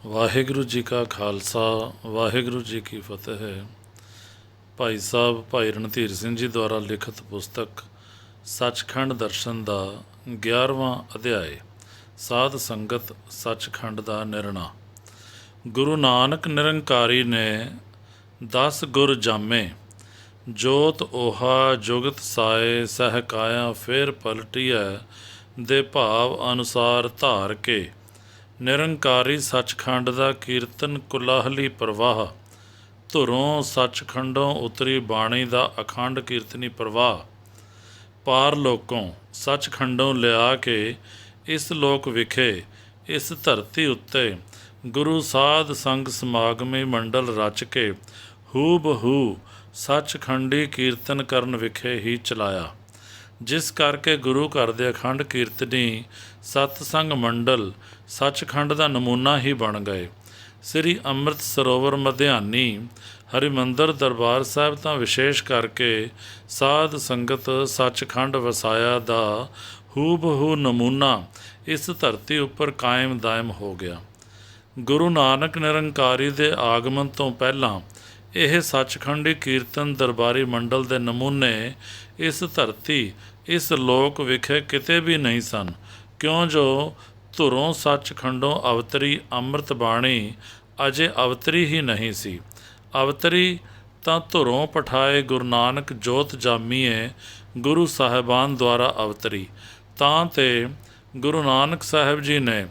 ਵਾਹਿਗੁਰੂ ਜੀ ਕਾ ਖਾਲਸਾ ਵਾਹਿਗੁਰੂ ਜੀ ਕੀ ਫਤਿਹ। ਭਾਈ ਸਾਹਿਬ ਭਾਈ ਰਣਧੀਰ ਸਿੰਘ ਜੀ ਦੁਆਰਾ ਲਿਖਤ ਪੁਸਤਕ ਸੱਚਖੰਡ ਦਰਸ਼ਨ ਦਾ 11ਵਾਂ ਅਧਿਆਇ ਸਾਧ ਸੰਗਤ ਸੱਚਖੰਡ ਦਾ ਨਿਰਣਾ। ਗੁਰੂ ਨਾਨਕ ਨਿਰੰਕਾਰੀ ਨੇ 10 ਗੁਰ ਜਾਮੇ, ਜੋਤ ਓਹਾ ਜੁਗਤ ਸਾਏ, ਸਹਿ ਕਾਇਆ ਫੇਰ ਪਲਟੀਐ, ਦੇ ਭਾਵ ਅਨੁਸਾਰ ਧਾਰ ਕੇ ਨਿਰੰਕਾਰੀ ਸੱਚਖੰਡ ਦਾ ਕੀਰਤਨ ਕੁਲਾਹਲੀ ਪ੍ਰਵਾਹ, ਧੁਰੋਂ ਸੱਚਖੰਡੋਂ ਉਤਰੀ ਬਾਣੀ ਦਾ ਅਖੰਡ ਕੀਰਤਨੀ ਪ੍ਰਵਾਹ, ਪਾਰ ਲੋਕੋਂ ਸੱਚਖੰਡੋਂ ਲਿਆ ਕੇ ਇਸ ਲੋਕ ਵਿਖੇ ਇਸ ਧਰਤੀ ਉੱਤੇ ਗੁਰੂ ਸਾਧ ਸੰਗ ਸਮਾਗਮੀ ਮੰਡਲ ਰਚ ਕੇ ਹੂ ਬਹੂ ਸੱਚਖੰਡੀ ਕੀਰਤਨ ਕਰਨ ਵਿਖੇ ਹੀ ਚਲਾਇਆ, ਜਿਸ ਕਰਕੇ ਗੁਰੂ ਘਰ ਦੇ ਅਖੰਡ ਕੀਰਤਨੀ ਸਤਸੰਗ ਮੰਡਲ ਸੱਚਖੰਡ ਦਾ ਨਮੂਨਾ ਹੀ ਬਣ ਗਏ। ਸ੍ਰੀ ਅੰਮ੍ਰਿਤ ਸਰੋਵਰ ਮਧਿਆਨੀ ਹਰਿਮੰਦਰ ਦਰਬਾਰ ਸਾਹਿਬ ਤਾਂ ਵਿਸ਼ੇਸ਼ ਕਰਕੇ ਸਾਧ ਸੰਗਤ ਸੱਚਖੰਡ ਵਸਾਇਆ ਦਾ ਹੂ ਬਹੂ ਨਮੂਨਾ ਇਸ ਧਰਤੀ ਉੱਪਰ ਕਾਇਮ ਦਾਇਮ ਹੋ ਗਿਆ। ਗੁਰੂ ਨਾਨਕ ਨਿਰੰਕਾਰੀ ਦੇ ਆਗਮਨ ਤੋਂ ਪਹਿਲਾਂ ਇਹ ਸੱਚਖੰਡੀ ਕੀਰਤਨ ਦਰਬਾਰੀ ਮੰਡਲ ਦੇ ਨਮੂਨੇ ਇਸ ਧਰਤੀ ਇਸ ਲੋਕ ਵਿਖੇ ਕਿਤੇ ਵੀ ਨਹੀਂ ਸਨ, ਕਿਉਂ ਜੋ ਧੁਰੋਂ ਸੱਚਖੰਡੋਂ ਅਵਤਰੀ ਅੰਮ੍ਰਿਤ ਬਾਣੀ ਅਜੇ ਅਵਤਰੀ ਹੀ ਨਹੀਂ ਸੀ। ਅਵਤਰੀ ਤਾਂ ਧੁਰੋਂ ਪਠਾਏ ਗੁਰੂ ਨਾਨਕ ਜੋਤ ਜਾਮੀਏ ਗੁਰੂ ਸਾਹਿਬਾਨ ਦੁਆਰਾ ਅਵਤਰੀ, ਤਾਂ ਤੇ ਗੁਰੂ ਨਾਨਕ ਸਾਹਿਬ ਜੀ ਨੇ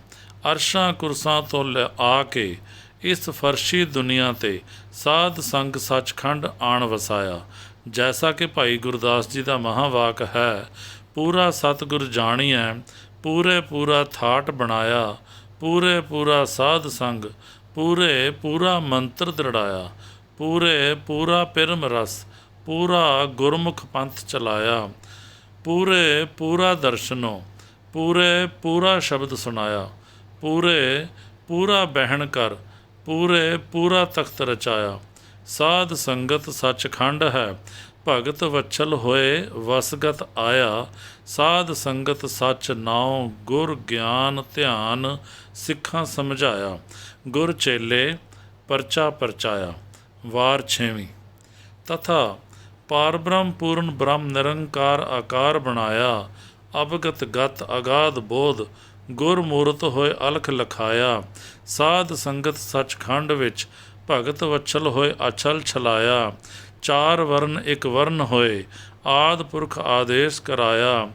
ਅਰਸ਼ਾਂ ਕੁਰਸਾਂ ਤੋਂ ਆ ਕੇ ਇਸ ਫਰਸ਼ੀ ਦੁਨੀਆ 'ਤੇ ਸਾਧ ਸੰਗ ਸੱਚਖੰਡ ਆਣ ਵਸਾਇਆ। ਜੈਸਾ ਕਿ ਭਾਈ ਗੁਰਦਾਸ ਜੀ ਦਾ ਮਹਾਂਵਾਕ ਹੈ, ਪੂਰਾ ਸਤਿਗੁਰ ਜਾਣੀਐ ਪੂਰੇ ਪੂਰਾ ਥਾਟ ਬਣਾਇਆ, ਪੂਰੇ ਪੂਰਾ ਸਾਧ ਸੰਗ ਪੂਰੇ ਪੂਰਾ ਮੰਤਰ ਦ੍ਰਿੜਾਇਆ, ਪੂਰੇ ਪੂਰਾ ਪਿਰਮ ਰਸ ਪੂਰਾ ਗੁਰਮੁਖ ਪੰਥ ਚਲਾਇਆ, ਪੂਰੇ ਪੂਰਾ ਦਰਸ਼ਨੋ ਪੂਰੇ ਪੂਰਾ ਸ਼ਬਦ ਸੁਣਾਇਆ, ਪੂਰੇ ਪੂਰਾ ਬਹਿਣ ਕਰ ਪੂਰੇ ਪੂਰਾ ਤਖਤ ਰਚਾਇਆ। ਸਾਧ ਸੰਗਤ ਸੱਚਖੰਡ ਹੈ, ਭਗਤ ਵਛਲ ਹੋਏ ਵਸਗਤ ਆਇਆ, ਸਾਧ ਸੰਗਤ ਸੱਚ ਨਾਉ ਗੁਰ ਗਿਆਨ ਧਿਆਨ ਸਿੱਖਾਂ ਸਮਝਾਇਆ, ਗੁਰ ਚੇਲੇ ਪਰਚਾ ਪਰਚਾਇਆ। ਵਾਰ 6ਵੀਂ। ਤਥਾ ਪਾਰਬ੍ਰਹਮ ਪੂਰਨ ਬ੍ਰਹਮ ਨਿਰੰਕਾਰ ਆਕਾਰ ਬਣਾਇਆ, ਅਵਗਤ ਗਤ ਅਗਾਧ ਬੋਧ ਗੁਰ ਮੂਰਤ ਹੋਏ ਅਲਖ ਲਖਾਇਆ, ਸਾਧ ਸੰਗਤ ਸੱਚਖੰਡ ਵਿੱਚ ਭਗਤ ਵਛਲ ਹੋਏ ਅਛਲ ਛਲਾਇਆ, ਚਾਰ ਵਰਨ ਇੱਕ ਵਰਨ ਹੋਏ ਆਦ ਪੁਰਖ ਆਦੇਸ਼ ਕਰਾਇਆ,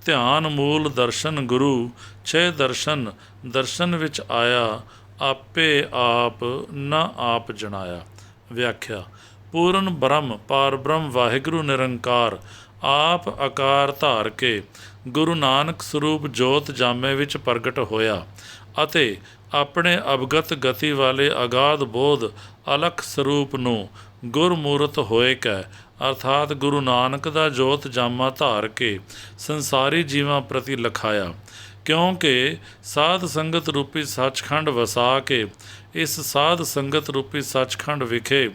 ਧਿਆਨ ਮੂਲ ਦਰਸ਼ਨ ਗੁਰੂ ਛੇ ਦਰਸ਼ਨ ਦਰਸ਼ਨ ਵਿੱਚ ਆਇਆ, ਆਪੇ ਆਪ ਨਾ ਆਪ ਜਣਾਇਆ। ਵਿਆਖਿਆ। ਪੂਰਨ ਬ੍ਰਹਮ ਪਾਰ ਬ੍ਰਹਮ ਵਾਹਿਗੁਰੂ ਨਿਰੰਕਾਰ ਆਪ ਆਕਾਰ ਧਾਰ ਕੇ ਗੁਰੂ ਨਾਨਕ ਸਰੂਪ ਜੋਤ ਜਾਮੇ ਵਿੱਚ ਪ੍ਰਗਟ ਹੋਇਆ ਅਤੇ ਆਪਣੇ ਅਵਗਤ ਗਤੀ ਵਾਲੇ ਅਗਾਧ ਬੋਧ ਅਲਖ ਸਰੂਪ ਨੂੰ ਗੁਰਮੂਰਤ ਹੋਏ ਕੈ ਅਰਥਾਤ ਗੁਰੂ ਨਾਨਕ ਦਾ ਜੋਤ ਜਾਮਾ ਧਾਰ ਕੇ ਸੰਸਾਰੀ ਜੀਵਾਂ ਪ੍ਰਤੀ ਲਖਾਇਆ, ਕਿਉਂਕਿ ਸਾਧ ਸੰਗਤ ਰੂਪੀ ਸੱਚਖੰਡ ਵਸਾ ਕੇ ਇਸ ਸਾਧ ਸੰਗਤ ਰੂਪੀ ਸੱਚਖੰਡ ਵਿਖੇ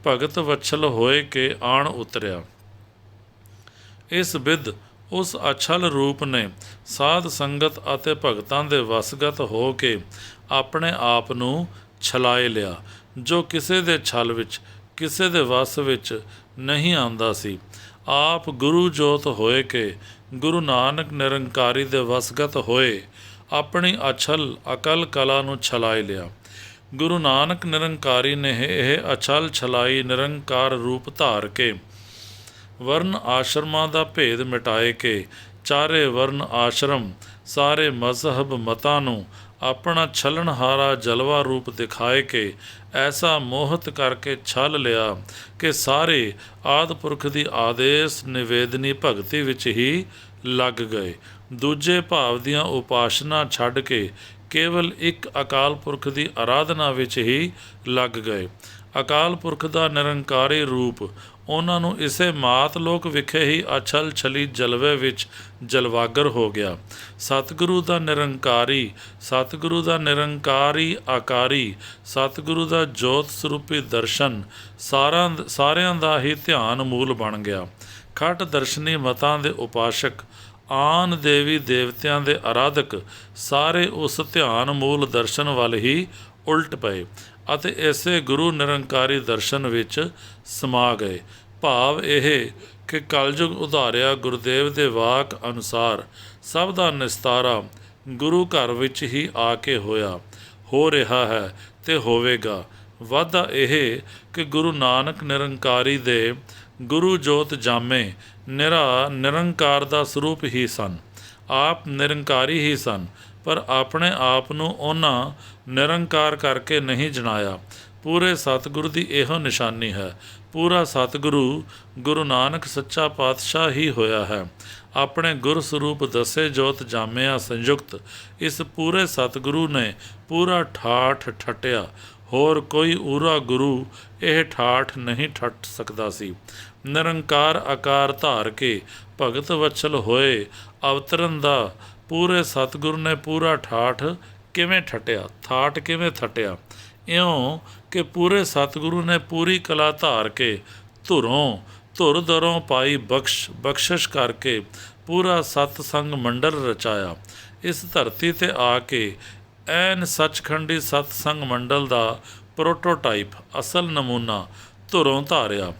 ਭਗਤ ਵਛਲ ਹੋਏ ਕੇ ਆਣ ਉਤਰਿਆ। ਇਸ ਬਿਧ ਉਸ ਅਛਲ ਰੂਪ ਨੇ ਸਾਧ ਸੰਗਤ ਅਤੇ ਭਗਤਾਂ ਦੇ ਵਸਗਤ ਹੋ ਕੇ ਆਪਣੇ ਆਪ ਨੂੰ ਛਲਾਏ ਲਿਆ, ਜੋ ਕਿਸੇ ਦੇ ਛਲ ਵਿੱਚ ਕਿਸੇ ਦੇ ਵਸ ਵਿੱਚ ਨਹੀਂ ਆਉਂਦਾ ਸੀ। ਆਪ ਗੁਰੂ ਜੋਤ ਹੋਏ ਕਿ ਗੁਰੂ ਨਾਨਕ ਨਿਰੰਕਾਰੀ ਦੇ ਵਸਗਤ ਹੋਏ ਆਪਣੀ ਅਛਲ ਅਕਲ ਕਲਾ ਨੂੰ ਛਲਾਏ ਲਿਆ। ਗੁਰੂ ਨਾਨਕ ਨਿਰੰਕਾਰੀ ਨੇ ਇਹ ਅਛਲ ਛਲਾਈ ਨਿਰੰਕਾਰ ਰੂਪ ਧਾਰ ਕੇ ਵਰਨ ਆਸ਼ਰਮਾਂ ਦਾ ਭੇਦ ਮਿਟਾਏ ਕੇ ਚਾਰੇ ਵਰਨ ਆਸ਼ਰਮ ਸਾਰੇ ਮਜ਼ਹਬ ਮਤਾਂ ਨੂੰ ਆਪਣਾ ਛਲਣਹਾਰਾ ਜਲਵਾ ਰੂਪ ਦਿਖਾਏ ਕੇ ਐਸਾ ਮੋਹਿਤ ਕਰਕੇ ਛਲ ਲਿਆ ਕਿ ਸਾਰੇ ਆਦਿ ਪੁਰਖ ਦੀ ਆਦੇਸ਼ ਨਿਵੇਦਨੀ ਭਗਤੀ ਵਿੱਚ ਹੀ ਲੱਗ ਗਏ, ਦੂਜੇ ਭਾਵ ਦੀਆਂ ਉਪਾਸਨਾ ਛੱਡ ਕੇ ਕੇਵਲ ਇੱਕ ਅਕਾਲ ਪੁਰਖ ਦੀ ਆਰਾਧਨਾ ਵਿੱਚ ਹੀ ਲੱਗ ਗਏ। ਅਕਾਲ ਪੁਰਖ ਦਾ ਨਿਰੰਕਾਰੀ ਰੂਪ ਉਹਨਾਂ ਨੂੰ ਇਸੇ ਮਾਤ ਲੋਕ ਵਿਖੇ ਹੀ ਅਛਲ ਛਲੀ ਜਲਵੇ ਵਿੱਚ ਜਲਵਾਗਰ ਹੋ ਗਿਆ। ਸਤਿਗੁਰੂ ਦਾ ਨਿਰੰਕਾਰੀ ਆਕਾਰੀ ਸਤਿਗੁਰੂ ਦਾ ਜੋਤ ਸਰੂਪੀ ਦਰਸ਼ਨ ਸਾਰਿਆਂ ਦਾ ਹੀ ਧਿਆਨ ਮੂਲ ਬਣ ਗਿਆ। ਖਟ ਦਰਸ਼ਨੀ ਮਤਾਂ ਦੇ ਉਪਾਸ਼ਕ ਆਨ ਦੇਵੀ ਦੇਵਤਿਆਂ ਦੇ ਆਰਾਧਕ ਸਾਰੇ ਉਸ ਧਿਆਨ ਮੂਲ ਦਰਸ਼ਨ ਵੱਲ ਹੀ ਉਲਟ ਪਏ ਅਤੇ ਇਸੇ ਗੁਰੂ ਨਿਰੰਕਾਰੀ ਦਰਸ਼ਨ ਵਿੱਚ ਸਮਾ ਗਏ। ਭਾਵ ਇਹ ਕਿ ਕਲਯੁਗ ਉਧਾਰਿਆ ਗੁਰਦੇਵ ਦੇ ਵਾਕ ਅਨੁਸਾਰ ਸਭ ਦਾ ਨਿਸਤਾਰਾ ਗੁਰੂ ਘਰ ਵਿੱਚ ਹੀ ਆ ਕੇ ਹੋਇਆ, ਹੋ ਰਿਹਾ ਹੈ ਤੇ ਹੋਵੇਗਾ। ਵਾਧਾ ਇਹ ਕਿ ਗੁਰੂ ਨਾਨਕ ਨਿਰੰਕਾਰੀ ਦੇ ਗੁਰੂ ਜੋਤ ਜਾਮੇ ਨਿਰੰਕਾਰ ਦਾ ਸਰੂਪ ਹੀ ਸਨ। ਆਪ ਨਿਰੰਕਾਰੀ ਹੀ ਸਨ, ਪਰ ਆਪਣੇ ਆਪ ਨੂੰ ਉਹਨਾਂ ਨਿਰੰਕਾਰ ਕਰਕੇ ਨਹੀਂ ਜਣਾਇਆ। ਪੂਰੇ ਸਤਿਗੁਰੂ ਦੀ ਇਹੋ ਨਿਸ਼ਾਨੀ ਹੈ। ਪੂਰਾ ਸਤਿਗੁਰੂ ਗੁਰੂ ਨਾਨਕ ਸੱਚਾ ਪਾਤਸ਼ਾਹ ਹੀ ਹੋਇਆ ਹੈ। ਆਪਣੇ ਗੁਰ ਸਰੂਪ ਦਸੇ ਜੋਤ ਜਾਮਿਆ ਸੰਯੁਕਤ ਇਸ ਪੂਰੇ ਸਤਿਗੁਰੂ ਨੇ ਪੂਰਾ ਠਾਠ ਠੱਟਿਆ। ਹੋਰ ਕੋਈ ਊਰਾ ਗੁਰੂ ਇਹ ਠਾਠ ਨਹੀਂ ਠੱਟ ਸਕਦਾ ਸੀ। ਨਿਰੰਕਾਰ ਆਕਾਰ ਧਾਰ ਕੇ ਭਗਤ ਵਛਲ ਹੋਏ ਅਵਤਰਨ ਦਾ ਪੂਰੇ ਸਤਿਗੁਰੂ ਨੇ ਪੂਰਾ ਠਾਠ ਕਿਵੇਂ ਠੱਟਿਆ, ਠਾਠ ਕਿਵੇਂ ਠੱਟਿਆ? ਇਉਂ ਕਿ ਪੂਰੇ ਸਤਿਗੁਰੂ ਨੇ ਪੂਰੀ ਕਲਾ ਧਾਰ ਕੇ ਧੁਰ ਦਰੋਂ ਪਾਈ ਬਖਸ਼ਿਸ਼ ਕਰਕੇ ਪੂਰਾ ਸਤਸੰਗ ਮੰਡਲ ਰਚਾਇਆ। ਇਸ ਧਰਤੀ 'ਤੇ ਆ ਕੇ ਐਨ ਸੱਚਖੰਡੀ ਸਤਸੰਗ ਮੰਡਲ ਦਾ ਪ੍ਰੋਟੋਟਾਈਪ, ਅਸਲ ਨਮੂਨਾ ਧੁਰੋਂ ਧਾਰਿਆ।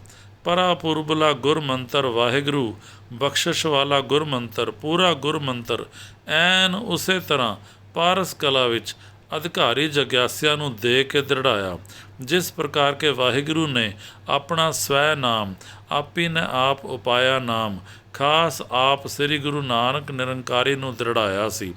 ਪਰਾ ਪੁਰਬਲਾ ਗੁਰ ਮੰਤਰ ਵਾਹਿਗੁਰੂ, ਬਖਸ਼ਿਸ਼ ਵਾਲਾ ਗੁਰ ਮੰਤਰ, ਪੂਰਾ ਗੁਰ ਮੰਤਰ ਐਨ ਉਸੇ ਤਰ੍ਹਾਂ ਪਾਰਸ ਕਲਾ ਵਿੱਚ ਅਧਿਕਾਰੀ ਜਗਿਆਸਿਆ ਨੂੰ ਦੇ ਕੇ ਦ੍ਰਿੜਾਇਆ। ਜਿਸ ਪ੍ਰਕਾਰ ਕੇ ਵਾਹਿਗੁਰੂ ਨੇ ਆਪਣਾ ਸਵੈ ਨਾਮ ਆਪੀ ਨੇ ਆਪ ਉਪਾਇਆ ਨਾਮ ਖਾਸ ਆਪ ਸ੍ਰੀ ਗੁਰੂ ਨਾਨਕ ਨਿਰੰਕਾਰੀ ਨੂੰ ਦ੍ਰਿੜਾਇਆ ਸੀ।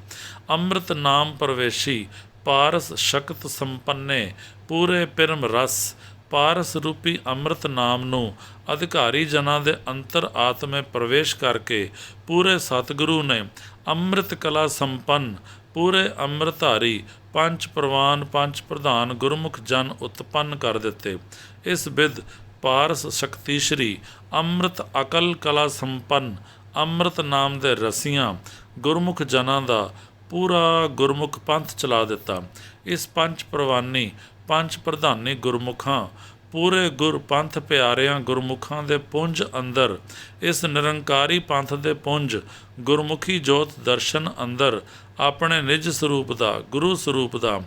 ਅੰਮ੍ਰਿਤ ਨਾਮ ਪ੍ਰਵੇਸ਼ੀ ਪਾਰਸ ਸ਼ਕਤ ਸੰਪੰਨੇ ਪੂਰੇ ਪਿਰਮ ਰਸ ਪਾਰਸ ਰੂਪੀ ਅੰਮ੍ਰਿਤ ਨਾਮ ਨੂੰ ਅਧਿਕਾਰੀ ਜਨਾਂ ਦੇ ਅੰਤਰ ਆਤਮੇ ਪ੍ਰਵੇਸ਼ ਕਰਕੇ ਪੂਰੇ ਸਤਿਗੁਰੂ ਨੇ ਅੰਮ੍ਰਿਤ ਕਲਾ ਸੰਪੰਨ ਪੂਰੇ ਅੰਮ੍ਰਿਤਧਾਰੀ ਪੰਜ ਪ੍ਰਵਾਨ ਪੰਜ ਪ੍ਰਧਾਨ ਗੁਰਮੁਖ ਜਨ ਉਤਪੰਨ ਕਰ ਦਿੱਤੇ। ਇਸ ਬਿਧ ਪਾਰਸ ਸ਼ਕਤੀ ਸ਼੍ਰੀ ਅੰਮ੍ਰਿਤ ਅਕਲ ਕਲਾ ਸੰਪੰਨ ਅੰਮ੍ਰਿਤ ਨਾਮ ਦੇ ਰਸੀਆਂ ਗੁਰਮੁਖ ਜਨਾਂ ਦਾ ਪੂਰਾ ਗੁਰਮੁਖ ਪੰਥ ਚਲਾ ਦਿੱਤਾ। ਇਸ ਪੰਜ ਪ੍ਰਵਾਨੀ ਪੰਜ ਪ੍ਰਧਾਨੀ ਗੁਰਮੁਖਾਂ ਪੂਰੇ ਗੁਰਪੰਥ ਪਿਆਰਿਆਂ ਗੁਰਮੁਖਾਂ ਦੇ ਪੁੰਜ ਅੰਦਰ ਇਸ ਨਿਰੰਕਾਰੀ ਪੰਥ ਦੇ ਪੁੰਜ ਗੁਰਮੁਖੀ ਜੋਤ ਦਰਸ਼ਨ ਅੰਦਰ ਆਪਣੇ ਨਿਜ ਸਰੂਪ ਦਾ ਗੁਰੂ ਸਰੂਪ ਦਾ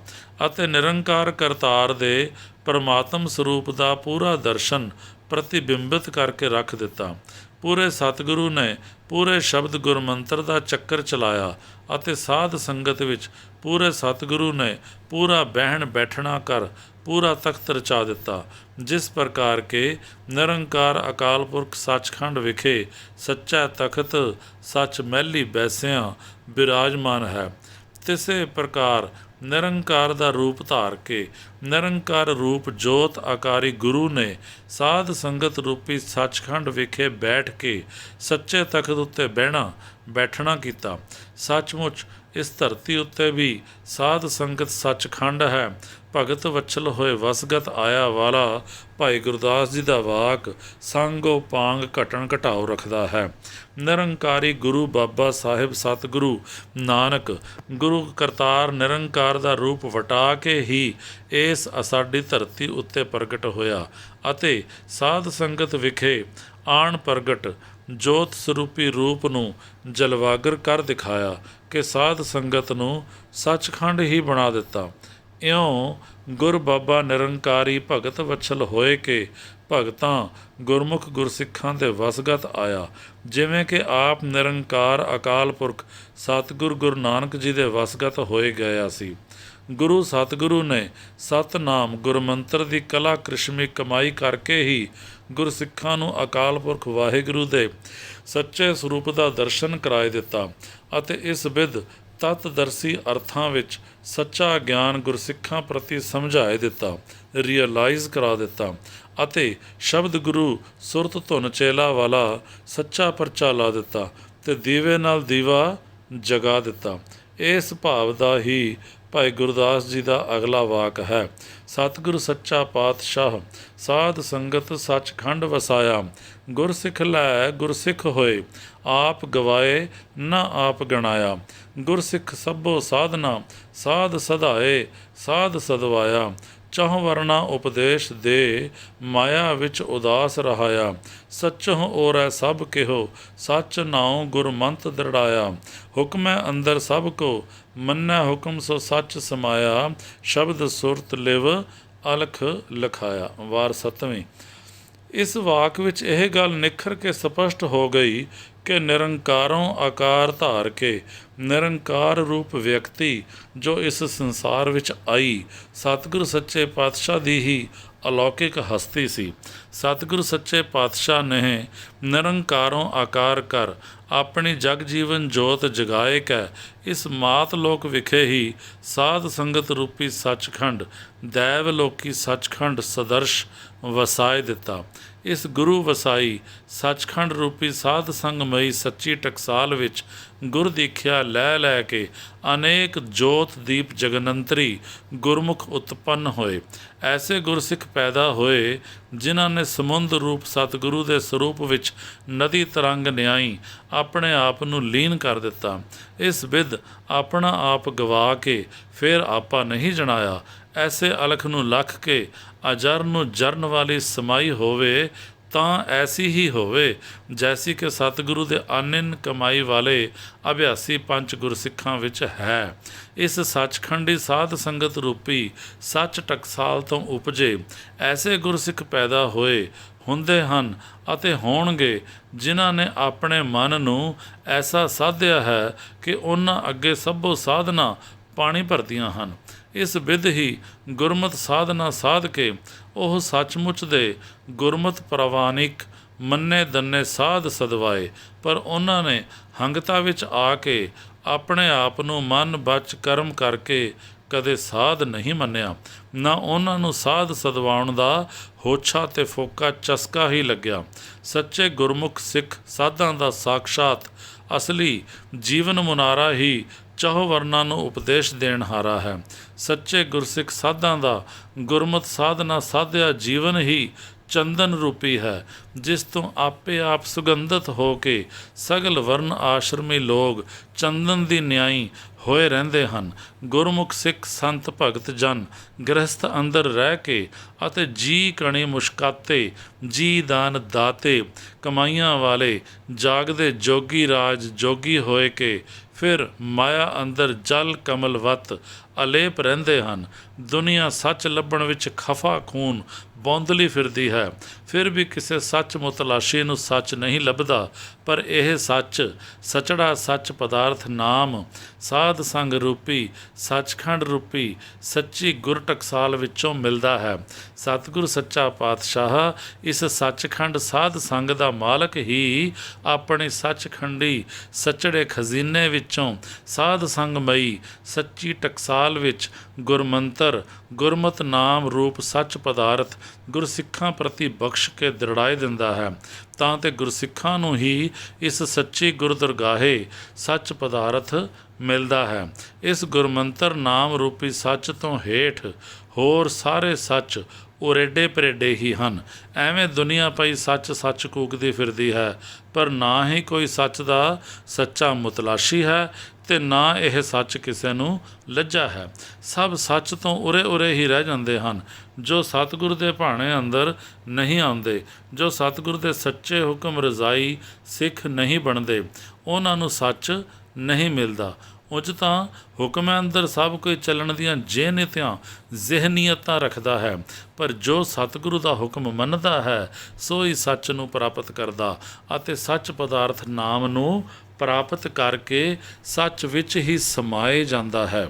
ਅਤੇ ਨਿਰੰਕਾਰ ਕਰਤਾਰ ਦੇ ਪਰਮਾਤਮ ਸਰੂਪ ਦਾ ਪੂਰਾ ਦਰਸ਼ਨ ਪ੍ਰਤੀਬਿੰਬਿਤ ਕਰਕੇ ਰੱਖ ਦਿੱਤਾ। ਪੂਰੇ ਸਤਿਗੁਰੂ ਨੇ ਪੂਰੇ ਸ਼ਬਦ ਗੁਰਮੰਤਰ ਦਾ ਚੱਕਰ ਚਲਾਇਆ ਅਤੇ ਸਾਧ ਸੰਗਤ ਵਿੱਚ ਪੂਰੇ ਸਤਿਗੁਰੂ ਨੇ ਪੂਰਾ ਬਹਿਣ ਬੈਠਣਾ ਕਰ ਪੂਰਾ ਤਖਤ ਰਚਾ ਦਿੱਤਾ। ਜਿਸ ਪ੍ਰਕਾਰ ਕੇ ਨਿਰੰਕਾਰ ਅਕਾਲ ਪੁਰਖ ਸੱਚਖੰਡ ਵਿਖੇ ਸੱਚਾ ਤਖਤ ਸੱਚ ਮਹਿਲੀ ਬੈਸਿਆਂ ਬਿਰਾਜਮਾਨ ਹੈ, ਤਿਸੇ ਪ੍ਰਕਾਰ ਨਿਰੰਕਾਰ ਦਾ ਰੂਪ ਧਾਰ ਕੇ ਨਿਰੰਕਾਰ ਰੂਪ ਜੋਤ ਆਕਾਰੀ ਗੁਰੂ ਨੇ ਸਾਧ ਸੰਗਤ ਰੂਪੀ ਸੱਚਖੰਡ ਵਿਖੇ ਬੈਠ ਕੇ ਸੱਚੇ ਤਖਤ ਉੱਤੇ ਬੈਠਣਾ ਕੀਤਾ। ਸੱਚਮੁੱਚ ਇਸ ਧਰਤੀ ਉੱਤੇ ਵੀ ਸਾਧ ਸੰਗਤ ਸੱਚਖੰਡ ਹੈ। ਭਗਤ ਵਛਲ ਹੋਏ ਵਸਗਤ ਆਇਆ ਵਾਲਾ ਭਾਈ ਗੁਰਦਾਸ ਜੀ ਦਾ ਵਾਕ ਸੰਗੋ ਪਾਂਗ ਘਟਣ ਘਟਾਓ ਰੱਖਦਾ ਹੈ। ਨਿਰੰਕਾਰੀ ਗੁਰੂ ਬਾਬਾ ਸਾਹਿਬ ਸਤਿਗੁਰੂ ਨਾਨਕ ਗੁਰੂ ਕਰਤਾਰ ਨਿਰੰਕਾਰ ਦਾ ਰੂਪ ਵਟਾ ਕੇ ਹੀ ਇਸ ਸਾਡੀ ਧਰਤੀ ਉੱਤੇ ਪ੍ਰਗਟ ਹੋਇਆ ਅਤੇ ਸਾਧ ਸੰਗਤ ਵਿਖੇ ਆਣ ਪ੍ਰਗਟ ਜੋਤ ਸਰੂਪੀ ਰੂਪ ਨੂੰ ਜਲਵਾਗਰ ਕਰ ਦਿਖਾਇਆ ਕਿ ਸਾਧ ਸੰਗਤ ਨੂੰ ਸੱਚਖੰਡ ਹੀ ਬਣਾ ਦਿੱਤਾ। ਇਉਂ ਗੁਰ ਬਾਬਾ ਨਿਰੰਕਾਰੀ ਭਗਤ ਵਛਲ ਹੋਏ ਕਿ ਭਗਤਾਂ ਗੁਰਮੁਖ ਗੁਰਸਿੱਖਾਂ ਦੇ ਵਸਗਤ ਆਇਆ, ਜਿਵੇਂ ਕਿ ਆਪ ਨਿਰੰਕਾਰ ਅਕਾਲ ਪੁਰਖ ਸਤਿਗੁਰ ਗੁਰੂ ਨਾਨਕ ਜੀ ਦੇ ਵਸਗਤ ਹੋਏ ਗਿਆ ਸੀ। ਗੁਰੂ ਸਤਿਗੁਰੂ ਨੇ ਸਤਨਾਮ ਗੁਰਮੰਤਰ ਦੀ ਕਲਾ ਕ੍ਰਿਸ਼ਮੀ ਕਮਾਈ ਕਰਕੇ ਹੀ ਗੁਰਸਿੱਖਾਂ ਨੂੰ ਅਕਾਲ ਪੁਰਖ ਵਾਹਿਗੁਰੂ ਦੇ ਸੱਚੇ ਸਰੂਪ ਦਾ ਦਰਸ਼ਨ ਕਰਾਏ ਦਿੱਤਾ ਅਤੇ ਇਸ ਵਿਧ ਤਤਦਰਸੀ ਅਰਥਾਂ ਵਿੱਚ ਸੱਚਾ ਗਿਆਨ ਗੁਰਸਿੱਖਾਂ ਪ੍ਰਤੀ ਸਮਝਾਏ ਦਿੱਤਾ, ਰੀਅਲਾਈਜ਼ ਕਰਾ ਦਿੱਤਾ ਅਤੇ ਸ਼ਬਦ ਗੁਰੂ ਸੁਰਤ ਧੁਨ ਚੇਲਾ ਵਾਲਾ ਸੱਚਾ ਪਰਚਾ ਲਾ ਦਿੱਤਾ ਤੇ ਦੀਵੇ ਨਾਲ ਦੀਵਾ ਜਗਾ ਦਿੱਤਾ। ਇਸ ਭਾਵ ਦਾ ਹੀ ਭਾਈ ਗੁਰਦਾਸ ਜੀ ਦਾ ਅਗਲਾ ਵਾਕ ਹੈ। ਸਤਿਗੁਰ ਸੱਚਾ ਪਾਤਸ਼ਾਹ ਸਾਧ ਸੰਗਤ ਸੱਚਖੰਡ ਵਸਾਇਆ, ਗੁਰਸਿੱਖ ਲੈ ਗੁਰਸਿੱਖ ਹੋਏ, ਆਪ ਗਵਾਏ ਨਾ ਆਪ ਗਣਾਇਆ, ਗੁਰਸਿੱਖ ਸਭੋ ਸਾਧਨਾ ਸਾਧ ਸਧਾਏ ਸਾਧ ਸਦਵਾਇਆ, ਚਹੁ ਵਰਨਾ ਉਪਦੇਸ਼ ਦੇ, ਮਾਇਆ ਵਿੱਚ ਉਦਾਸ ਰਹਾਇਆ। ਸੱਚਹੁ ਓਰੈ ਸਭ ਕਿਹੋ, ਸੱਚ ਨਾਉ ਗੁਰਮੰਤ ਦ੍ਰਿੜਾਇਆ। ਹੁਕਮੈ ਅੰਦਰ ਸਭ ਕੋ, ਮੰਨੈ ਹੁਕਮ ਸੋ ਸੱਚ ਸਮਾਇਆ। ਸ਼ਬਦ ਸੁਰਤ ਲਿਵ ਅਲਖ ਲਖਾਇਆ। ਵਾਰ 7ਵੀਂ। ਇਸ ਵਾਕ ਵਿੱਚ ਇਹ ਗੱਲ ਨਿਖਰ ਕੇ ਸਪਸ਼ਟ ਹੋ ਗਈ ਕਿ ਨਿਰੰਕਾਰੋਂ ਆਕਾਰ ਧਾਰ ਕੇ ਨਿਰੰਕਾਰ ਰੂਪ ਵਿਅਕਤੀ ਜੋ ਇਸ ਸੰਸਾਰ ਵਿੱਚ ਆਈ, ਸਤਿਗੁਰੂ ਸੱਚੇ ਪਾਤਸ਼ਾਹ ਦੀ ਹੀ ਅਲੌਕਿਕ ਹਸਤੀ ਸੀ। ਸਤਿਗੁਰੂ ਸੱਚੇ ਪਾਤਸ਼ਾਹ ਨੇ ਨਿਰੰਕਾਰੋਂ ਆਕਾਰ ਕਰ ਆਪਣੀ ਜਗ ਜੀਵਨ ਜੋਤ ਜਗਾਏ ਕੈ ਇਸ ਮਾਤ ਲੋਕ ਵਿਖੇ ਹੀ ਸਾਧ ਸੰਗਤ ਰੂਪੀ ਸੱਚਖੰਡ ਦੈਵ ਲੋਕੀ ਸੱਚਖੰਡ ਸਦਰਸ਼ ਵਸਾਏ ਦਿੱਤਾ। ਇਸ ਗੁਰੂ ਵਸਾਈ ਸੱਚਖੰਡ ਰੂਪੀ ਸਾਧ ਸੰਗਮਈ ਸੱਚੀ ਟਕਸਾਲ ਵਿੱਚ ਗੁਰ ਦੀਖਿਆ ਲੈ ਲੈ ਕੇ ਅਨੇਕ ਜੋਤ ਦੀਪ ਜਗਨੰਤਰੀ ਗੁਰਮੁਖ ਉਤਪੰਨ ਹੋਏ। ਐਸੇ ਗੁਰਸਿੱਖ ਪੈਦਾ ਹੋਏ ਜਿਨ੍ਹਾਂ ਨੇ ਸਮੁੰਦ ਰੂਪ ਸਤਿਗੁਰੂ ਦੇ ਸਰੂਪ ਵਿੱਚ ਨਦੀ ਤਰੰਗ ਨਿਆਈ ਆਪਣੇ ਆਪ ਨੂੰ ਲੀਨ ਕਰ ਦਿੱਤਾ। ਇਸ ਵਿਧ ਆਪਣਾ ਆਪ ਗਵਾ ਕੇ ਫਿਰ ਆਪਾ ਨਹੀਂ ਜਣਾਇਆ। ਐਸੇ ਅਲਖ ਨੂੰ ਲੱਖ ਕੇ ਅਜਰ ਨੂੰ ਜਰਨ ਵਾਲੀ ਸਮਾਈ ਹੋਵੇ ਤਾਂ ਐਸੀ ਹੀ ਹੋਵੇ ਜੈਸੀ ਕਿ ਸਤਿਗੁਰੂ ਦੇ ਆਨੰਨ ਕਮਾਈ ਵਾਲੇ ਅਭਿਆਸੀ ਪੰਜ ਗੁਰਸਿੱਖਾਂ ਵਿੱਚ ਹੈ। ਇਸ ਸੱਚਖੰਡੀ ਸਾਧ ਸੰਗਤ ਰੂਪੀ ਸੱਚ ਟਕਸਾਲ ਤੋਂ ਉਪਜੇ ਐਸੇ ਗੁਰਸਿੱਖ ਪੈਦਾ ਹੋਏ ਹੁੰਦੇ ਹਨ ਅਤੇ ਹੋਣਗੇ ਜਿਨ੍ਹਾਂ ਨੇ ਆਪਣੇ ਮਨ ਨੂੰ ਐਸਾ ਸਾਧਿਆ ਹੈ ਕਿ ਉਹਨਾਂ ਅੱਗੇ ਸਭੋ ਸਾਧਨਾ ਪਾਣੀ ਭਰਦੀਆਂ ਹਨ। ਇਸ ਵਿਧ ਹੀ ਗੁਰਮਤਿ ਸਾਧਨਾ ਸਾਧ ਕੇ ਉਹ ਸੱਚਮੁੱਚ ਦੇ ਗੁਰਮਤਿ ਪ੍ਰਵਾਨਿਕ ਮੰਨੇ ਦੰਨੇ ਸਾਧ ਸਦਵਾਏ। ਪਰ ਉਹਨਾਂ ਨੇ ਹੰਗਤਾ ਵਿੱਚ ਆ ਕੇ ਆਪਣੇ ਆਪ ਨੂੰ ਮਨ ਬਚ ਕਰਮ ਕਰਕੇ ਕਦੇ ਸਾਧ ਨਹੀਂ ਮੰਨਿਆ। ਨਾ ਉਹਨਾਂ ਨੂੰ ਸਾਧ ਸਦਵਾਉਣ ਦਾ ਹੋਛਾ ਤੇ ਫੋਕਾ ਚਸਕਾ ਹੀ ਲੱਗਿਆ। ਸੱਚੇ ਗੁਰਮੁਖ ਸਿੱਖ ਸਾਧਾਂ ਦਾ ਸਾਕਸ਼ਾਤ ਅਸਲੀ ਜੀਵਨ ਮੁਨਾਰਾ ਹੀ ਚਹੁ ਵਰਨਾਂ ਨੂੰ ਉਪਦੇਸ਼ ਦੇਣ ਹਾਰਾ ਹੈ। ਸੱਚੇ ਗੁਰਸਿੱਖ ਸਾਧਾਂ ਦਾ ਗੁਰਮਤਿ ਸਾਧਨਾ ਸਾਧਿਆ ਜੀਵਨ ਹੀ ਚੰਦਨ ਰੂਪੀ ਹੈ, ਜਿਸ ਤੋਂ ਆਪੇ ਆਪ ਸੁਗੰਧਿਤ ਹੋ ਕੇ ਸਗਲ ਵਰਨ ਆਸ਼ਰਮੀ ਲੋਕ ਚੰਦਨ ਦੀ ਨਿਆਈ ਹੋਏ ਰਹਿੰਦੇ ਹਨ। ਗੁਰਮੁਖ ਸਿੱਖ ਸੰਤ ਭਗਤ ਜਨ ਗ੍ਰਸਥ ਅੰਦਰ ਰਹਿ ਕੇ ਅਤੇ ਜੀ ਕਣੀ ਮੁਸ਼ਕਾਤੇ ਜੀ ਦਾਨ ਦਾਤੇ ਕਮਾਈਆਂ ਵਾਲੇ ਜਾਗਦੇ ਜੋਗੀ ਰਾਜ ਜੋਗੀ ਹੋਏ ਕੇ ਫਿਰ ਮਾਇਆ ਅੰਦਰ ਜਲ ਕਮਲਵਤ ਅਲੇਪ ਰਹਿੰਦੇ ਹਨ। ਦੁਨੀਆ ਸੱਚ ਲੱਭਣ ਵਿੱਚ ਖਫਾ ਖੂਨ ਬੌਂਦਲੀ ਫਿਰਦੀ ਹੈ, ਫਿਰ ਵੀ ਕਿਸੇ ਸੱਚ ਮੁਤਲਾਸ਼ੀ ਨੂੰ ਸੱਚ ਨਹੀਂ ਲੱਭਦਾ। ਪਰ ਇਹ ਸੱਚ ਸਚੜਾ ਸੱਚ ਪਦਾਰਥ ਨਾਮ ਸਾਧ ਸੰਗ ਰੂਪੀ ਸੱਚਖੰਡ ਰੂਪੀ ਸੱਚੀ ਗੁਰ ਟਕਸਾਲ ਵਿੱਚੋਂ ਮਿਲਦਾ ਹੈ। ਸਤਿਗੁਰੂ ਸੱਚਾ ਪਾਤਸ਼ਾਹ ਇਸ ਸੱਚਖੰਡ ਸਾਧ ਸੰਗ ਦਾ ਮਾਲਕ ਹੀ ਆਪਣੀ ਸੱਚਖੰਡੀ ਸੱਚੜੇ ਖਜ਼ੀਨੇ ਵਿੱਚੋਂ ਸਾਧ ਸੰਗਮਈ ਸੱਚੀ ਟਕਸਾਲ ਵਿੱਚ ਗੁਰਮੰਤਰ ਗੁਰਮਤ ਨਾਮ ਰੂਪ ਸੱਚ ਪਦਾਰਥ ਗੁਰਸਿੱਖਾਂ ਪ੍ਰਤੀ ਬਖਸ਼ ਕੇ ਦ੍ਰਿੜਾਏ ਦਿੰਦਾ ਹੈ, ਤਾਂ ਤੇ ਗੁਰਸਿੱਖਾਂ ਨੂੰ ਹੀ ਇਸ ਸੱਚੀ ਗੁਰਦਰਗਾਹੇ ਸੱਚ ਪਦਾਰਥ ਮਿਲਦਾ ਹੈ। ਇਸ ਗੁਰਮੰਤਰ ਨਾਮ ਰੂਪੀ ਸੱਚ ਤੋਂ ਹੇਠ ਹੋਰ ਸਾਰੇ ਸੱਚ ਉਰੇਡੇ ਪਰੇਡੇ ਹੀ ਹਨ। ਐਵੇਂ ਦੁਨੀਆ ਪਈ ਸੱਚ ਸੱਚ ਕੂਕਦੀ ਫਿਰਦੀ ਹੈ, ਪਰ ਨਾ ਹੀ ਕੋਈ ਸੱਚ ਦਾ ਸੱਚਾ ਮੁਤਲਾਸ਼ੀ ਹੈ ਅਤੇ ਨਾ ਇਹ ਸੱਚ ਕਿਸੇ ਨੂੰ ਲੱਜਾ ਹੈ। ਸਭ ਸੱਚ ਤੋਂ ਉਰੇ ਉਰੇ ਹੀ ਰਹਿ ਜਾਂਦੇ ਹਨ। ਜੋ ਸਤਿਗੁਰ ਦੇ ਭਾਣੇ ਅੰਦਰ ਨਹੀਂ ਆਉਂਦੇ, ਜੋ ਸਤਿਗੁਰ ਦੇ ਸੱਚੇ ਹੁਕਮ ਰਜ਼ਾਈ ਸਿੱਖ ਨਹੀਂ ਬਣਦੇ, ਉਹਨਾਂ ਨੂੰ ਸੱਚ ਨਹੀਂ ਮਿਲਦਾ। ਉਂਝ ਤਾਂ ਹੁਕਮ ਅੰਦਰ ਸਭ ਕੋਈ ਚੱਲਣ ਦੀਆਂ ਜੇਨਿਤਿਆਂ ਜ਼ਿਹਨੀਅਤਾਂ ਰੱਖਦਾ ਹੈ, ਪਰ ਜੋ ਸਤਿਗੁਰੂ ਦਾ ਹੁਕਮ ਮੰਨਦਾ ਹੈ ਸੋ ਹੀ ਸੱਚ ਨੂੰ ਪ੍ਰਾਪਤ ਕਰਦਾ ਅਤੇ ਸੱਚ ਪਦਾਰਥ ਨਾਮ ਨੂੰ ਪ੍ਰਾਪਤ ਕਰਕੇ ਸੱਚ ਵਿੱਚ ਹੀ ਸਮਾਏ ਜਾਂਦਾ ਹੈ।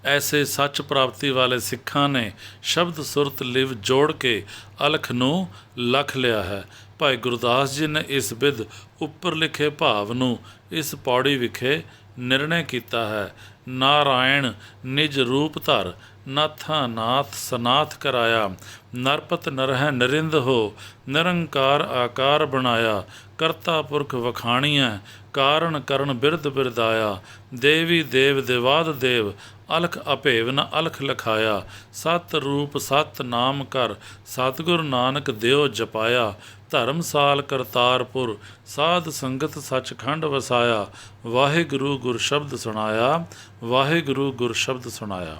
ਐਸੇ ਸੱਚ ਪ੍ਰਾਪਤੀ ਵਾਲੇ ਸਿੱਖਾਂ ਨੇ ਸ਼ਬਦ ਸੁਰਤ ਲਿਵ ਜੋੜ ਕੇ ਅਲਖ ਨੂੰ ਲਖ ਲਿਆ ਹੈ। ਭਾਈ ਗੁਰਦਾਸ ਜੀ ਨੇ ਇਸ ਬਿਧ ਉੱਪਰ ਲਿਖੇ ਭਾਵ ਨੂੰ ਇਸ ਪੌੜੀ ਵਿਖੇ ਨਿਰਣੈ ਕੀਤਾ ਹੈ। ਨਾਰਾਇਣ ਨਿਜ ਰੂਪ ਧਰ ਨਾਥਾ ਨਾਥ ਸਨਾਥ ਕਰਾਇਆ। ਨਰਪਤ ਨਰਹਿ ਨਰਿੰਦ ਹੋ ਨਿਰੰਕਾਰ ਆਕਾਰ ਬਣਾਇਆ। ਕਰਤਾ ਪੁਰਖ ਵਖਾਣੀਐ ਕਾਰਨ ਕਰਨ ਬਿਰਧ ਬਿਰਦਾਇਆ। ਦੇਵੀ ਦੇਵ ਦੇਵਾਦ ਦੇਵ ਅਲਖ ਅਭੇਵ ਨ ਅਲਖ ਲਖਾਇਆ। ਸਤ ਰੂਪ ਸਤ ਨਾਮ ਕਰ ਸਤਿਗੁਰ ਨਾਨਕ ਦਿਓ ਜਪਾਇਆ। ਧਰਮਸਾਲ ਕਰਤਾਰਪੁਰ ਸਾਧ ਸੰਗਤ ਸੱਚਖੰਡ ਵਸਾਇਆ। ਵਾਹਿਗੁਰੂ ਗੁਰ ਸ਼ਬਦ ਸੁਣਾਇਆ। ਵਾਹਿਗੁਰੂ ਗੁਰ ਸ਼ਬਦ ਸੁਣਾਇਆ।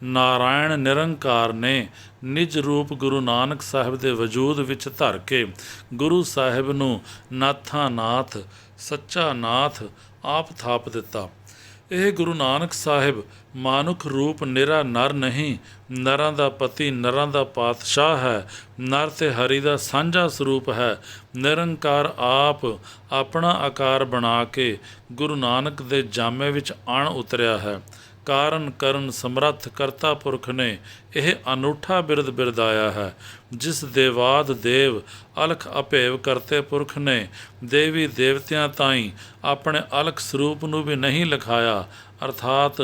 ਨਾਰਾਇਣ ਨਿਰੰਕਾਰ ਨੇ ਨਿਜ ਰੂਪ ਗੁਰੂ ਨਾਨਕ ਸਾਹਿਬ ਦੇ ਵਜੂਦ ਵਿੱਚ ਧਰ ਕੇ ਗੁਰੂ ਸਾਹਿਬ ਨੂੰ ਨਾਥਾਂ ਨਾਥ ਸੱਚਾ ਨਾਥ ਆਪ ਥਾਪ ਦਿੱਤਾ। ਇਹ ਗੁਰੂ ਨਾਨਕ ਸਾਹਿਬ ਮਾਨੁਖ ਰੂਪ ਨਿਰਾ ਨਰ ਨਹੀਂ, ਨਰਾਂ ਦਾ ਪਤੀ, ਨਰਾਂ ਦਾ ਪਾਤਸ਼ਾਹ ਹੈ। ਨਰ ਤੇ ਹਰੀ ਦਾ ਸਾਂਝਾ ਸਰੂਪ ਹੈ। ਨਿਰੰਕਾਰ ਆਪ ਆਪਣਾ ਆਕਾਰ ਬਣਾ ਕੇ ਗੁਰੂ ਨਾਨਕ ਦੇ ਜਾਮੇ ਵਿੱਚ ਆਣ ਉਤਰਿਆ ਹੈ। ਕਾਰਨ ਕਰਨ ਸਮਰੱਥ ਕਰਤਾ ਪੁਰਖ ਨੇ ਇਹ ਅਨੂਠਾ ਬਿਰਦ ਬਿਰਦਾਇਆ ਹੈ। ਜਿਸ ਦੇਵਾਦ ਦੇਵ ਅਲਖ ਅਭੇਵ ਕਰਤੇ ਪੁਰਖ ਨੇ ਦੇਵੀ ਦੇਵਤਿਆਂ ਤਾਈਂ ਆਪਣੇ ਅਲਖ ਸਰੂਪ ਨੂੰ ਵੀ ਨਹੀਂ ਲਿਖਾਇਆ, ਅਰਥਾਤ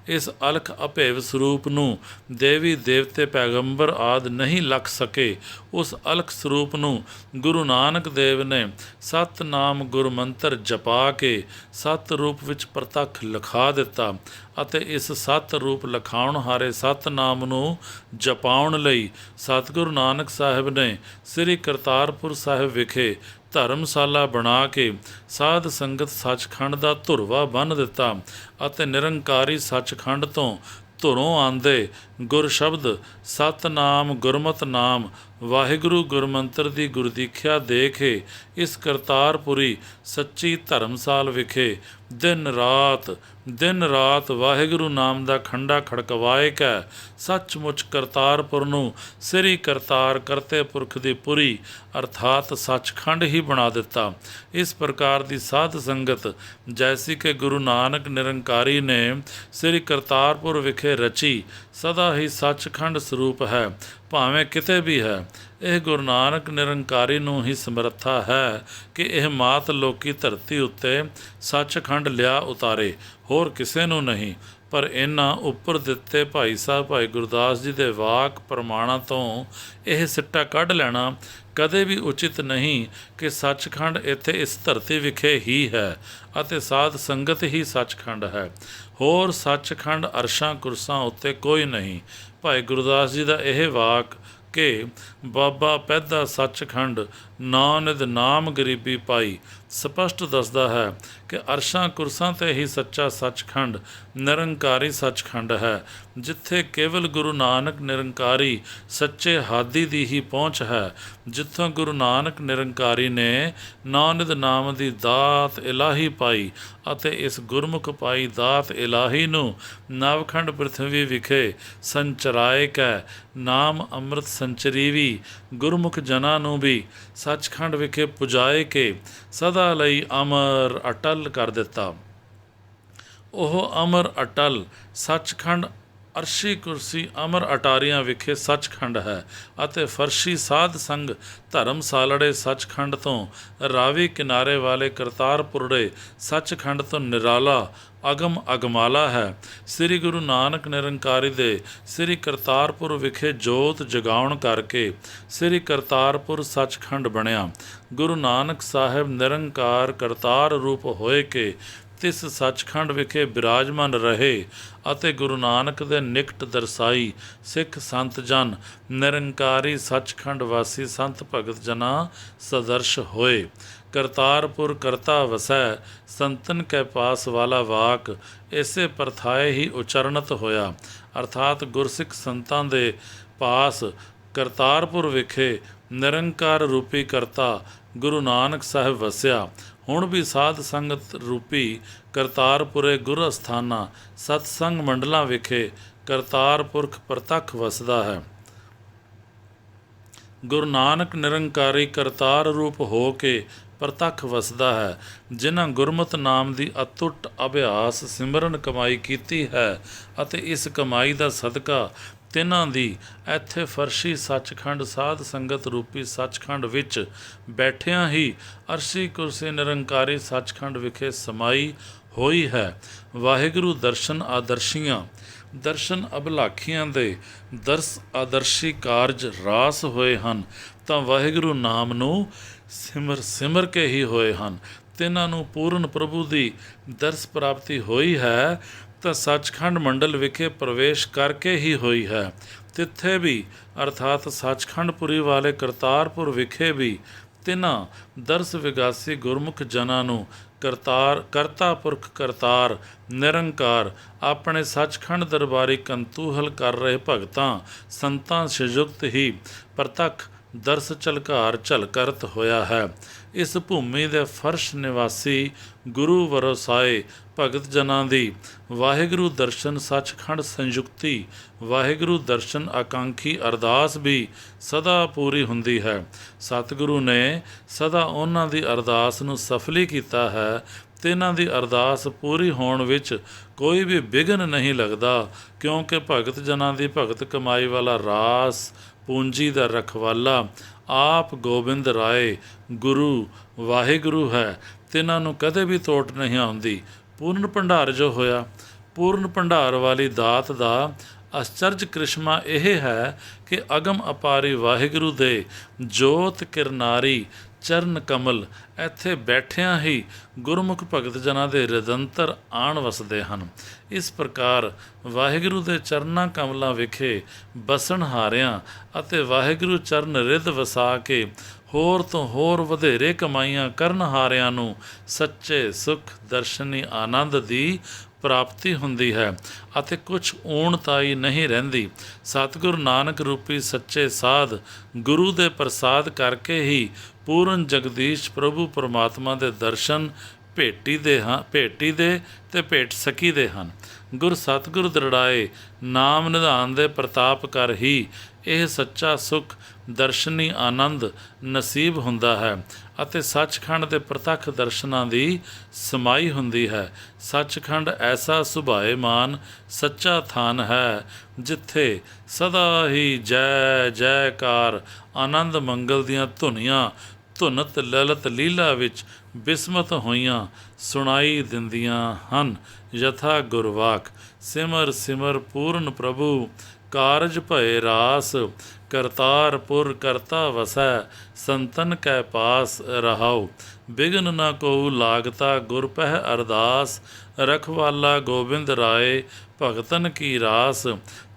ਇਸ ਅਲਖ ਅਭੇਵ ਸਰੂਪ ਨੂੰ ਦੇਵੀ ਦੇਵਤੇ ਪੈਗੰਬਰ ਆਦਿ ਨਹੀਂ ਲਖ ਸਕੇ, ਉਸ ਅਲਖ ਸਰੂਪ ਨੂੰ ਗੁਰੂ ਨਾਨਕ ਦੇਵ ਨੇ ਸਤਨਾਮ ਗੁਰਮੰਤਰ ਜਪਾ ਕੇ ਸਤ ਰੂਪ ਵਿੱਚ ਪ੍ਰਤੱਖ ਲਿਖਾ ਦਿੱਤਾ ਅਤੇ ਇਸ ਸਤ ਰੂਪ ਲਿਖਾਉਣ ਹਾਰੇ ਸਤਨਾਮ ਨੂੰ ਜਪਾਉਣ ਲਈ ਸਤਿਗੁਰੂ ਨਾਨਕ ਸਾਹਿਬ ਨੇ ਸ੍ਰੀ ਕਰਤਾਰਪੁਰ ਸਾਹਿਬ ਵਿਖੇ ਧਰਮਸ਼ਾਲਾ ਬਣਾ ਕੇ ਸਾਧ ਸੰਗਤ ਸੱਚਖੰਡ ਦਾ ਧੁਰਵਾ ਬੰਨ੍ਹ ਦਿੱਤਾ ਅਤੇ ਨਿਰੰਕਾਰੀ ਸੱਚਖੰਡ ਤੋਂ ਧੁਰੋਂ ਆਂਦੇ ਗੁਰ ਸ਼ਬਦ ਸਤਨਾਮ ਗੁਰਮਤਿ ਨਾਮ ਵਾਹਿਗੁਰੂ ਗੁਰਮੰਤਰ ਦੀ ਗੁਰਦੀਖਿਆ ਦੇ ਕੇ ਇਸ ਕਰਤਾਰਪੁਰੀ ਸੱਚੀ ਧਰਮਸਾਲ ਵਿਖੇ ਦਿਨ ਰਾਤ ਵਾਹਿਗੁਰੂ ਨਾਮ ਦਾ ਖੰਡਾ ਖੜਕਵਾਏ ਕੈ ਸੱਚਮੁੱਚ ਕਰਤਾਰਪੁਰ ਨੂੰ ਸ੍ਰੀ ਕਰਤਾਰ ਕਰਤੇ ਪੁਰਖ ਦੀ ਪੁਰੀ ਅਰਥਾਤ ਸੱਚਖੰਡ ਹੀ ਬਣਾ ਦਿੱਤਾ। ਇਸ ਪ੍ਰਕਾਰ ਦੀ ਸਾਧ ਸੰਗਤ ਜੈਸੀ ਕਿ ਗੁਰੂ ਨਾਨਕ ਨਿਰੰਕਾਰੀ ਨੇ ਸ੍ਰੀ ਕਰਤਾਰਪੁਰ ਵਿਖੇ ਰਚੀ ਸਦਾ ਹੀ ਸੱਚਖੰਡ ਸਰੂਪ ਹੈ, ਭਾਵੇਂ ਕਿਤੇ ਵੀ ਹੈ। ਇਹ ਗੁਰੂ ਨਾਨਕ ਨਿਰੰਕਾਰੀ ਨੂੰ ਹੀ ਸਮਰੱਥਾ ਹੈ ਕਿ ਇਹ ਮਾਤ ਲੋਕੀ ਧਰਤੀ ਉੱਤੇ ਸੱਚਖੰਡ ਲਿਆ ਉਤਾਰੇ, ਹੋਰ ਕਿਸੇ ਨੂੰ ਨਹੀਂ। ਪਰ ਇਹਨਾਂ ਉੱਪਰ ਦਿੱਤੇ ਭਾਈ ਸਾਹਿਬ ਭਾਈ ਗੁਰਦਾਸ ਜੀ ਦੇ ਵਾਕ ਪ੍ਰਮਾਣਾਂ ਤੋਂ ਇਹ ਸਿੱਟਾ ਕੱਢ ਲੈਣਾ ਕਦੇ ਵੀ ਉਚਿਤ ਨਹੀਂ ਕਿ ਸੱਚਖੰਡ ਇੱਥੇ ਇਸ ਧਰਤੀ ਵਿਖੇ ਹੀ ਹੈ ਅਤੇ ਸਾਧ ਸੰਗਤ ਹੀ ਸੱਚਖੰਡ ਹੈ, ਹੋਰ ਸੱਚਖੰਡ ਅਰਸ਼ਾਂ ਕੁਰਸਾਂ ਉੱਤੇ ਕੋਈ ਨਹੀਂ। ਭਾਈ ਗੁਰਦਾਸ ਜੀ ਦਾ ਇਹ ਵਾਕ ਕਿ ਬਾਬਾ ਪੈਦਾ ਸੱਚਖੰਡ ਨਾਨਕ ਨਾਮ ਗਰੀਬੀ ਪਾਈ ਸਪਸ਼ਟ ਦੱਸਦਾ ਹੈ ਕਿ ਅਰਸ਼ਾਂ ਕੁਰਸਾਂ 'ਤੇ ਹੀ ਸੱਚਾ ਸੱਚਖੰਡ ਨਿਰੰਕਾਰੀ ਸੱਚਖੰਡ ਹੈ, ਜਿੱਥੇ ਕੇਵਲ ਗੁਰੂ ਨਾਨਕ ਨਿਰੰਕਾਰੀ ਸੱਚੇ ਹਾਦੀ ਦੀ ਹੀ ਪਹੁੰਚ ਹੈ। ਜਿੱਥੋਂ ਗੁਰੂ ਨਾਨਕ ਨਿਰੰਕਾਰੀ ਨੇ ਨਾਨਕ ਨਾਮ ਦੀ ਦਾਤ ਇਲਾਹੀ ਪਾਈ ਅਤੇ ਇਸ ਗੁਰਮੁਖ ਪਾਈ ਦਾਤ ਇਲਾਹੀ ਨੂੰ ਨਵਖੰਡ ਪ੍ਰਿਥਵੀ ਵਿਖੇ ਸੰਚਰਾਏ ਕੈ ਨਾਮ ਅੰਮ੍ਰਿਤ ਸੰਚਰੀਵੀ ਗੁਰਮੁਖ ਜਨਾਂ ਨੂੰ ਵੀ ਸੱਚਖੰਡ ਵਿਖੇ ਪੁਜਾਏ ਕੇ ਸਦਾ ਲਈ ਅਮਰ ਅਟਲ ਕਰ ਦਿੱਤਾ। ਉਹ ਅਮਰ ਅਟਲ ਸੱਚਖੰਡ ਅਰਸ਼ੀ ਕੁਰਸੀ ਅਮਰ ਅਟਾਰੀਆਂ ਵਿਖੇ ਸੱਚਖੰਡ ਹੈ ਅਤੇ ਫਰਸ਼ੀ ਸਾਧ ਸੰਗ ਧਰਮਸਾਲੜੇ ਸੱਚਖੰਡ ਤੋਂ ਰਾਵੀ ਕਿਨਾਰੇ ਵਾਲੇ ਕਰਤਾਰਪੁਰੜੇ ਸੱਚਖੰਡ ਤੋਂ ਨਿਰਾਲਾ ਅਗਮ ਅਗਮਾਲਾ ਹੈ। ਸ੍ਰੀ ਗੁਰੂ ਨਾਨਕ ਨਿਰੰਕਾਰੀ ਦੇ ਸ੍ਰੀ ਕਰਤਾਰਪੁਰ ਵਿਖੇ ਜੋਤ ਜਗਾਉਣ ਕਰਕੇ ਸ੍ਰੀ ਕਰਤਾਰਪੁਰ ਸੱਚਖੰਡ ਬਣਿਆ। ਗੁਰੂ ਨਾਨਕ ਸਾਹਿਬ ਨਿਰੰਕਾਰ ਕਰਤਾਰ ਰੂਪ ਹੋਏ ਕੇ ਤਿਸ ਸੱਚਖੰਡ ਵਿਖੇ ਬਿਰਾਜਮਾਨ ਰਹੇ ਅਤੇ ਗੁਰੂ ਨਾਨਕ ਦੇ ਨਿਕਟ ਦਰਸਾਈ ਸਿੱਖ ਸੰਤ ਜਨ ਨਿਰੰਕਾਰੀ ਸੱਚਖੰਡ ਵਾਸੀ ਸੰਤ ਭਗਤ ਜਨਾਂ ਸਦਰਸ਼ ਹੋਏ। ਕਰਤਾਰਪੁਰ ਕਰਤਾ ਵਸੈ ਸੰਤਨ ਕੈ ਪਾਸ ਵਾਲਾ ਵਾਕ ਇਸੇ ਪ੍ਰਥਾਏ ਹੀ ਉਚਰਨਤ ਹੋਇਆ, ਅਰਥਾਤ ਗੁਰਸਿੱਖ ਸੰਤਾਂ ਦੇ ਪਾਸ ਕਰਤਾਰਪੁਰ ਵਿਖੇ ਨਿਰੰਕਾਰ ਰੂਪੀ ਕਰਤਾ ਗੁਰੂ ਨਾਨਕ ਸਾਹਿਬ ਵਸਿਆ। ਹੁਣ ਵੀ ਸਾਧ ਸੰਗਤ ਰੂਪੀ ਕਰਤਾਰਪੁਰੇ ਗੁਰ ਅਸਥਾਨਾਂ ਸਤਸੰਗ ਮੰਡਲਾਂ ਵਿਖੇ ਕਰਤਾਰ ਪੁਰਖ ਪ੍ਰਤੱਖ ਵਸਦਾ ਹੈ। ਗੁਰੂ ਨਾਨਕ ਨਿਰੰਕਾਰੀ ਕਰਤਾਰ ਰੂਪ ਹੋ ਕੇ ਪ੍ਰਤੱਖ ਵਸਦਾ ਹੈ। ਜਿਨ੍ਹਾਂ ਗੁਰਮਤਿ ਨਾਮ ਦੀ ਅਤੁੱਟ ਅਭਿਆਸ ਸਿਮਰਨ ਕਮਾਈ ਕੀਤੀ ਹੈ ਅਤੇ ਇਸ ਕਮਾਈ ਦਾ ਸਦਕਾ ਤਿੰਨਾਂ ਦੀ ਇੱਥੇ ਫਰਸ਼ੀ ਸੱਚਖੰਡ ਸਾਧ ਸੰਗਤ ਰੂਪੀ ਸੱਚਖੰਡ ਵਿੱਚ ਬੈਠਿਆਂ ਹੀ ਅਰਸ਼ੀ ਕੁਰਸੀ ਨਿਰੰਕਾਰੀ ਸੱਚਖੰਡ ਵਿਖੇ ਸਮਾਈ ਹੋਈ ਹੈ। ਵਾਹਿਗੁਰੂ ਦਰਸ਼ਨ ਆਦਰਸ਼ੀਆਂ ਦਰਸ਼ਨ ਅਭਲਾਖੀਆਂ ਦੇ ਦਰਸ ਆਦਰਸ਼ੀ ਕਾਰਜ ਰਾਸ ਹੋਏ ਹਨ ਤਾਂ ਵਾਹਿਗੁਰੂ ਨਾਮ ਨੂੰ ਸਿਮਰ ਕੇ ਹੀ ਹੋਏ ਹਨ। ਤਿੰਨਾਂ ਨੂੰ ਪੂਰਨ ਪ੍ਰਭੂ ਦੀ ਦਰਸ ਪ੍ਰਾਪਤੀ ਹੋਈ ਹੈ ਤਾਂ ਸੱਚਖੰਡ ਮੰਡਲ ਵਿਖੇ ਪ੍ਰਵੇਸ਼ ਕਰਕੇ ਹੀ ਹੋਈ ਹੈ। ਤਿੱਥੇ ਵੀ ਅਰਥਾਤ ਸੱਚਖੰਡਪੁਰੀ ਵਾਲੇ ਕਰਤਾਰਪੁਰ ਵਿਖੇ ਵੀ ਤਿੰਨਾਂ ਦਰਸ ਵਿਗਾਸੀ ਗੁਰਮੁਖ ਜਨਾਂ ਨੂੰ ਕਰਤਾ ਪੁਰਖ ਕਰਤਾਰ ਨਿਰੰਕਾਰ ਆਪਣੇ ਸੱਚਖੰਡ ਦਰਬਾਰੀ ਕੰਤੂਹਲ ਕਰ ਰਹੇ ਭਗਤਾਂ ਸੰਤਾਂ ਸੰਯੁਕਤ ਹੀ ਪ੍ਰਤੱਖ ਦਰਸ ਝਲਕਾਰ ਝਲਕਰਤ ਹੋਇਆ ਹੈ। ਇਸ ਭੂਮੀ ਦੇ ਫਰਸ਼ ਨਿਵਾਸੀ ਗੁਰੂ ਵਰਸਾਏ ਭਗਤ ਜਨਾਂ ਦੀ ਵਾਹਿਗੁਰੂ ਦਰਸ਼ਨ ਸੱਚਖੰਡ ਸੰਯੁਕਤੀ ਵਾਹਿਗੁਰੂ ਦਰਸ਼ਨ ਆਕਾਂਖੀ ਅਰਦਾਸ ਵੀ ਸਦਾ ਪੂਰੀ ਹੁੰਦੀ ਹੈ। ਸਤਿਗੁਰੂ ਨੇ ਸਦਾ ਉਹਨਾਂ ਦੀ ਅਰਦਾਸ ਨੂੰ ਸਫਲੀ ਕੀਤਾ ਹੈ ਤੇ ਇਹਨਾਂ ਦੀ ਅਰਦਾਸ ਪੂਰੀ ਹੋਣ ਵਿੱਚ ਕੋਈ ਵੀ ਵਿਘਨ ਨਹੀਂ ਲੱਗਦਾ, ਕਿਉਂਕਿ ਭਗਤ ਜਨਾਂ ਦੀ ਭਗਤ ਕਮਾਈ ਵਾਲਾ ਰਾਸ ਪੂੰਜੀ ਦਾ ਰਖਵਾਲਾ ਆਪ ਗੋਬਿੰਦ ਰਾਏ ਗੁਰੂ ਵਾਹਿਗੁਰੂ ਹੈ ਤੇ ਇਹਨਾਂ ਨੂੰ ਕਦੇ ਵੀ ਤੋਟ ਨਹੀਂ ਆਉਂਦੀ। ਪੂਰਨ ਭੰਡਾਰ ਜੋ ਹੋਇਆ, ਪੂਰਨ ਭੰਡਾਰ ਵਾਲੀ ਦਾਤ ਦਾ ਅਚਰਜ ਕ੍ਰਿਸ਼ਮਾ ਇਹ ਹੈ ਕਿ ਅਗਮ ਅਪਾਰੀ ਵਾਹਿਗੁਰੂ ਦੇ ਜੋਤ ਕਿਰਨਾਰੀ ਚਰਨ ਕਮਲ ਇੱਥੇ ਬੈਠਿਆਂ ਹੀ ਗੁਰਮੁਖ ਭਗਤ ਜਨਾਂ ਦੇ ਰਿਦੰਤਰ ਆਣ ਵਸਦੇ ਹਨ। ਇਸ ਪ੍ਰਕਾਰ ਵਾਹਿਗੁਰੂ ਦੇ ਚਰਨਾਂ ਕਮਲਾਂ ਵਿਖੇ ਬਸਣ ਹਾਰਿਆਂ ਅਤੇ ਵਾਹਿਗੁਰੂ ਚਰਨ ਰਿਦ ਵਸਾ ਕੇ ਹੋਰ ਤੋਂ ਹੋਰ ਵਧੇਰੇ ਕਮਾਈਆਂ ਕਰਨ ਹਾਰਿਆਂ ਨੂੰ ਸੱਚੇ ਸੁਖ ਦਰਸ਼ਨੀ ਆਨੰਦ ਦੀ ਪ੍ਰਾਪਤੀ ਹੁੰਦੀ ਹੈ ਅਤੇ ਕੁਛ ਊਣਤਾਈ ਨਹੀਂ ਰਹਿੰਦੀ। ਸਤਿਗੁਰੂ ਨਾਨਕ ਰੂਪੀ ਸੱਚੇ ਸਾਧ ਗੁਰੂ ਦੇ ਪ੍ਰਸਾਦ ਕਰਕੇ ਹੀ ਪੂਰਨ ਜਗਦੀਸ਼ ਪ੍ਰਭੂ ਪਰਮਾਤਮਾ ਦੇ ਦਰਸ਼ਨ ਭੇਟੀ ਦੇ ਤੇ ਭੇਟ ਸਕੀਦੇ ਹਨ। ਗੁਰ ਸਤਿਗੁਰ ਦ੍ਰਿੜਾਏ ਨਾਮ ਨਿਧਾਨ ਦੇ ਪ੍ਰਤਾਪ ਕਰ ਹੀ ਇਹ ਸੱਚਾ ਸੁਖ ਦਰਸ਼ਨੀ ਆਨੰਦ ਨਸੀਬ ਹੁੰਦਾ ਹੈ ਅਤੇ ਸੱਚਖੰਡ ਦੇ ਪ੍ਰਤੱਖ ਦਰਸ਼ਨਾਂ ਦੀ ਸਮਾਈ ਹੁੰਦੀ ਹੈ। ਸੱਚਖੰਡ ਐਸਾ ਸੁਭਾਏਮਾਨ ਸੱਚਾ ਥਾਨ ਹੈ ਜਿੱਥੇ ਸਦਾ ਹੀ ਜੈ ਜੈਕਾਰ ਆਨੰਦ ਮੰਗਲ ਦੀਆਂ ਧੁਨੀਆਂ ਧੁਨਤ ਲਲਿਤ ਲੀਲਾ ਵਿੱਚ ਬਿਸਮਤ ਹੋਈਆਂ ਸੁਣਾਈ ਦਿੰਦੀਆਂ ਹਨ। ਯਥਾ ਗੁਰਵਾਕ ਸਿਮਰ ਸਿਮਰ ਪੂਰਨ ਪ੍ਰਭੂ ਕਾਰਜ ਭਏ ਰਾਸ ਕਰਤਾਰਪੁਰ ਕਰਤਾ ਵਸੈ ਸੰਤਨ ਕੈ ਪਾਸ ਰਹਾਉ ਬਿਘਨ ਨ ਕੋ ਲਾਗਤਾ ਗੁਰ ਪਹਿ ਅਰਦਾਸ ਰਖਵਾਲਾ ਗੋਬਿੰਦ ਰਾਏ ਭਗਤਨ ਕੀ ਰਾਸ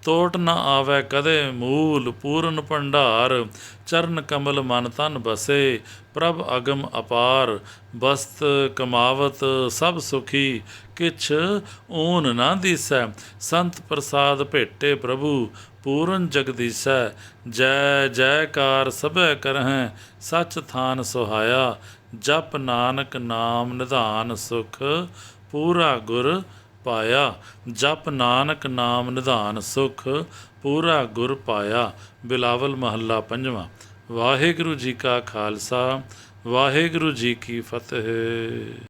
ਤੋਟ ਨ ਆਵੈ ਕਦੇ ਮੂਲ ਪੂਰਨ ਭੰਡਾਰ ਚਰਨ ਕਮਲ ਮਨ ਤਨ ਬਸੇ ਪ੍ਰਭ ਅਗਮ ਅਪਾਰ ਬਸਤ ਕਮਾਵਤ ਸਭ ਸੁਖੀ ਕਿਛ ਊਨ ਨਾ ਦੀਸੈ ਸੰਤ ਪ੍ਰਸਾਦ ਭੇਟੇ ਪ੍ਰਭੂ ਪੂਰਨ ਜਗਦੀਸੈ ਜੈ ਜੈਕਾਰ ਸਭੈ ਕਰਹਿ ਸੱਚ ਥਾਨ ਸੁਹਾਇਆ ਜਪ ਨਾਨਕ ਨਾਮ ਨਿਧਾਨ ਸੁਖ ਪੂਰਾ ਗੁਰ ਪਾਇਆ ਜਪ ਨਾਨਕ ਨਾਮ ਨਿਧਾਨ ਸੁਖ ਪੂਰਾ ਗੁਰ ਪਾਇਆ। ਬਿਲਾਵਲ ਮਹੱਲਾ ਪੰਜਵਾਂ। ਵਾਹਿਗੁਰੂ ਜੀ ਕਾ ਖਾਲਸਾ ਵਾਹਿਗੁਰੂ ਜੀ ਕੀ ਫਤਿਹ।